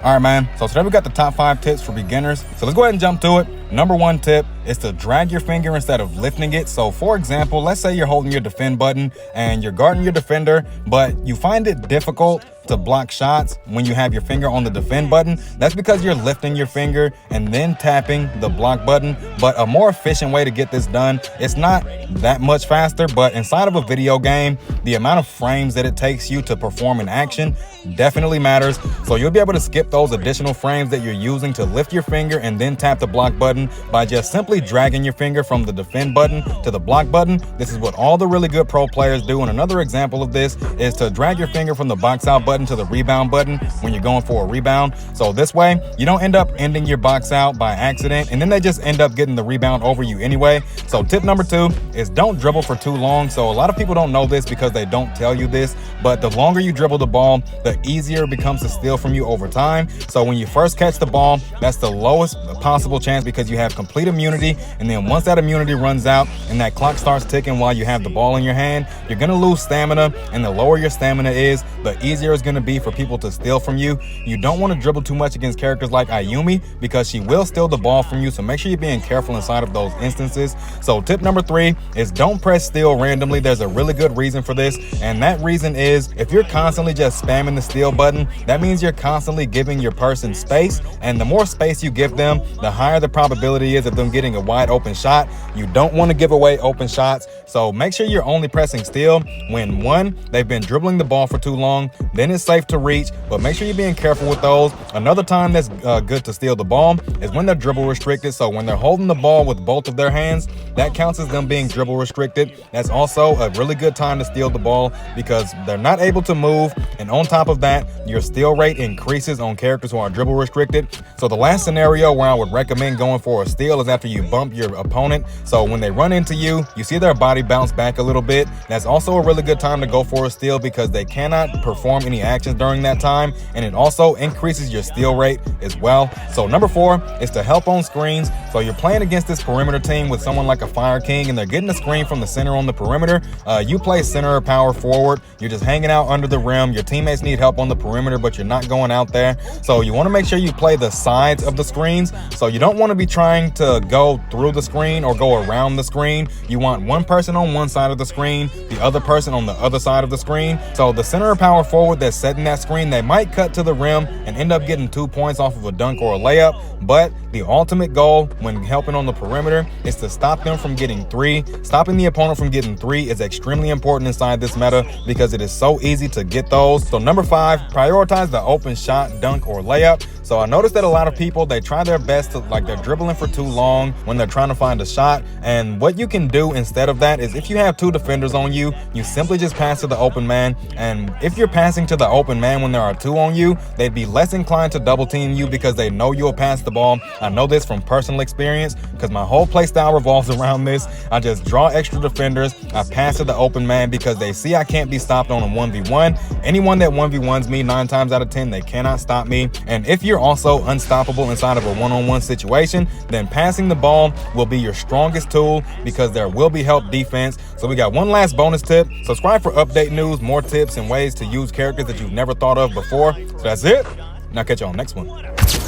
All right, man. So today we got the top 5 tips for beginners. So let's go ahead and jump to it. Number 1 tip is to drag your finger instead of lifting it. So for example, let's say you're holding your defend button and you're guarding your defender, but you find it difficult to block shots when you have your finger on the defend button. That's because you're lifting your finger and then tapping the block button. But a more efficient way to get this done, it's not that much faster, but inside of a video game, the amount of frames that it takes you to perform an action definitely matters. So you'll be able to skip those additional frames that you're using to lift your finger and then tap the block button by just simply dragging your finger from the defend button to the block button. This is what all the really good pro players do. And another example of this is to drag your finger from the box out button to the rebound button when you're going for a rebound. So this way you don't end up ending your box out by accident and then they just end up getting the rebound over you anyway. So tip number 2 is don't dribble for too long. So a lot of people don't know this because they don't tell you this, but the longer you dribble the ball, the easier it becomes to steal from you over time. So when you first catch the ball, that's the lowest possible chance because you have complete immunity. And then once that immunity runs out and that clock starts ticking while you have the ball in your hand, you're going to lose stamina. And the lower your stamina is, the easier it's going to be for people to steal from you. You don't want to dribble too much against characters like Ayumi because she will steal the ball from you. So make sure you're being careful inside of those instances. So tip number 3 is don't press steal randomly. There's a really good reason for this. And that reason is if you're constantly just spamming the steal button, that means you're constantly giving your person space. And the more space you give them, the higher the probability is of them getting a wide open shot. You don't want to give away open shots. So make sure you're only pressing steal when 1, they've been dribbling the ball for too long, then it's safe to reach, but make sure you're being careful with those. Another time that's good to steal the ball is when they're dribble restricted. So when they're holding the ball with both of their hands, that counts as them being dribble restricted. That's also a really good time to steal the ball because they're not able to move. And on top of that, your steal rate increases on characters who are dribble restricted. So the last scenario where I would recommend going for a steal is after you bump your opponent. So when they run into you, you see their body bounce back a little bit. That's also a really good time to go for a steal because they cannot perform any actions during that time, and it also increases your steal rate as well. So number 4 is to help on screens. So you're playing against this perimeter team with someone like a Fire King and they're getting a screen from the center on the perimeter. You play center or power forward. You're just hanging out under the rim. Your teammates need help on the perimeter, but you're not going out there. So you want to make sure you play the sides of the screens. So you don't want to be trying to go through the screen or go around the screen. You want one person on one side of the screen, the other person on the other side of the screen. So the center or power forward that's setting that screen, they might cut to the rim and end up getting 2 points off of a dunk or a layup. But the ultimate goal when helping on the perimeter is to stop them from getting 3. Stopping the opponent from getting 3 is extremely important inside this meta because it is so easy to get those. So number 5, prioritize the open shot, dunk, or layup. So I noticed that a lot of people, they try their best to, like, they're dribbling for too long when they're trying to find a shot. And what you can do instead of that is if you have 2 defenders on you, you simply just pass to the open man. And if you're passing to the open man when there are 2 on you, they'd be less inclined to double team you because they know you'll pass the ball. I know this from personal experience because my whole play style revolves around this. I just draw extra defenders. I pass to the open man because they see I can't be stopped on a 1v1. Anyone that 1v1s me 9 times out of 10, they cannot stop me. And if you're also unstoppable inside of a one-on-one situation, then passing the ball will be your strongest tool because there will be help defense. So we got one last bonus tip. Subscribe for update news, more tips and ways to use characters that you've never thought of before. So that's it. Now catch you on the next one.